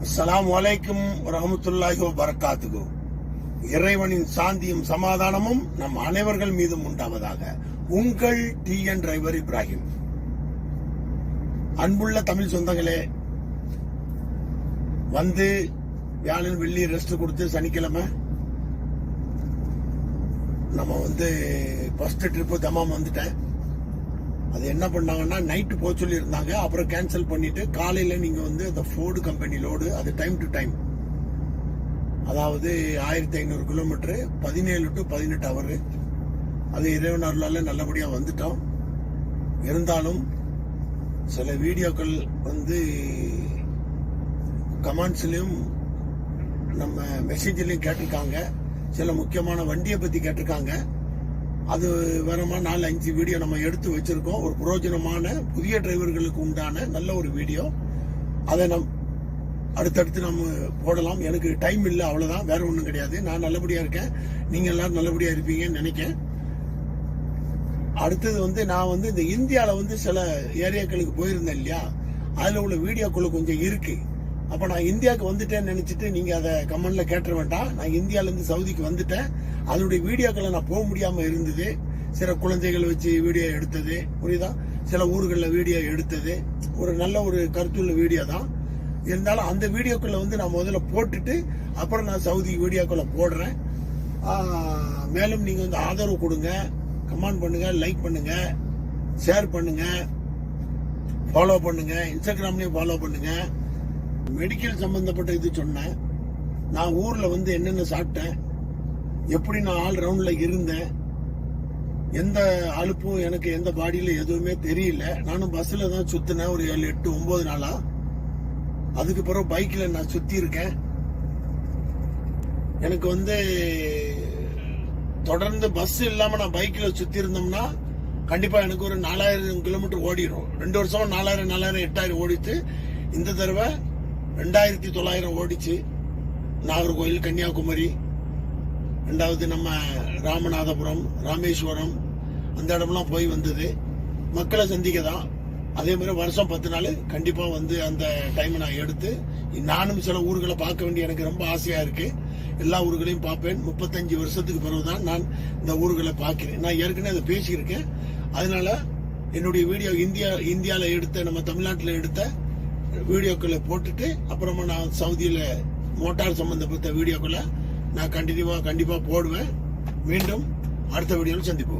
அஸ்ஸலாமு அலைக்கும் வரஹ்மத்துல்லாஹி வபரகாத்துஹு. இறைவனின் சாந்தியும் சமாதானமும் நம் அனைவர்கள் மீதும் உண்டாவதாக. உங்கள் டிஎன் டிரைவர் இப்ராஹிம். அன்புள்ள தமிழ் சொந்தங்களே, வந்து வியாழன் வெள்ளி ரெஸ்ட் கொடுத்து சனிக்கிழமை நம்ம வந்து ஃபர்ஸ்ட் ட்ரிப்பு தமாம் வந்துட்டேன். அது என்ன பண்ணாங்கன்னா, நைட்டு போக சொல்லி இருந்தாங்க, அப்புறம் கேன்சல் பண்ணிட்டு காலையில நீங்க வந்து அந்த ஃபோர்டு கம்பெனி லோடு, அது டைம் டு டைம், அதாவது 1500 கிலோமீட்டர் 17 to 18 ஹவர். அது இறைவன் அருளால நல்லபடியா வந்துட்டோம். இருந்தாலும் சில வீடியோக்கள் வந்து கமெண்ட்ஸ்லயும் நம்ம மெசேஜ்லயும் கேட்டிருக்காங்க. சில முக்கியமான வண்டியை பத்தி கேட்டிருக்காங்க. அது வேறமா 4-5 வீடியோ நம்ம எடுத்து வச்சிருக்கோம். ஒரு பிரயோஜனமான புதிய டிரைவர்களுக்கு உண்டான நல்ல ஒரு வீடியோ. அதை அடுத்தடுத்து நம்ம போடலாம். எனக்கு டைம் இல்லை, அவ்வளவுதான், வேற ஒன்றும் கிடையாது. நான் நல்லபடியா இருக்கேன், நீங்க எல்லாரும் நல்லபடியா இருப்பீங்கன்னு நினைக்கிறேன். அடுத்தது வந்து நான் வந்து இந்த இந்தியாவில் வந்து சில ஏரியாக்களுக்கு போயிருந்தேன் இல்லையா, அதுல உள்ள வீடியோக்குள்ள கொஞ்சம் இருக்கு. அப்ப நான் இந்தியாவுக்கு வந்துட்டேன்னு நினைச்சிட்டு நீங்க அதை கமெண்ட்ல கேட்ட வேண்டாம். நான் இந்தியால இருந்து சவுதிக்கு வந்துட்டேன். அதனுடைய வீடியோக்களை நான் போக முடியாம இருந்தது. சில குழந்தைகள் வச்சு வீடியோ எடுத்தது, புரியுதா, சில ஊர்களில் வீடியோ எடுத்தது, ஒரு நல்ல ஒரு கருத்துள்ள வீடியோ தான். இருந்தாலும் அந்த வீடியோக்களை வந்து நான் முதல்ல போட்டுட்டு அப்புறம் நான் சவுதி வீடியோக்களை போடுறேன். மேலும் நீங்க வந்து ஆதரவு கொடுங்க, கமெண்ட் பண்ணுங்க, லைக் பண்ணுங்க, ஷேர் பண்ணுங்க, ஃபாலோ பண்ணுங்க, இன்ஸ்டாகிராம்லயும் ஃபாலோ பண்ணுங்க. மெடிக்கல் சம்பந்தப்பட்ட இது சொன்னேன். நான் ஊர்ல வந்து என்னென்ன சாப்பிட்டேன், எப்படி நான் ஆல் ரவுண்ட்ல இருந்தேன், எந்த அலுப்பும் எனக்கு எந்த பாடியில எதுவுமே தெரியல. நானும் பஸ்ல தான் சுத்தினேன் ஒரு 7, 8, 9 நாளா. அதுக்கு பிறகு பைக்ல நான் சுத்தி இருக்கேன். எனக்கு வந்து தொடர்ந்து பஸ் இல்லாம நான் பைக்ல சுத்தி இருந்தோம்னா கண்டிப்பா எனக்கு ஒரு 4000 கிலோமீட்டர் ஓடிடும். 2 வருஷம் 4000, 8000 ஓடிச்சு. இந்த தடவை 2900 ஓடிச்சு. நாகர்கோயில், கன்னியாகுமரி, ரெண்டாவது நம்ம ராமநாதபுரம், ராமேஸ்வரம், அந்த இடம்லாம் போய் வந்தது. மக்களை சந்திக்க தான். அதே மாதிரி வருஷம் 10 நாள் கண்டிப்பா வந்து அந்த டைம் நான் எடுத்து நானும் சில ஊர்களை பார்க்க வேண்டிய எனக்கு ரொம்ப ஆசையா இருக்கு. எல்லா ஊர்களையும் பார்ப்பேன். 35 வருஷத்துக்கு பிறகுதான் நான் இந்த ஊர்களை பார்க்கிறேன். நான் ஏற்கனவே அதை பேசியிருக்கேன். அதனால என்னுடைய வீடியோ இந்தியால எடுத்த, நம்ம தமிழ்நாட்டில் எடுத்த வீடியோக்களை போட்டுட்டு அப்புறமா நான் சவுதியில மோட்டார் சம்பந்தப்பட்ட வீடியோக்களை நான் கண்டிப்பா போடுவேன். மீண்டும் அடுத்த வீடியோவில் சந்திப்போம்.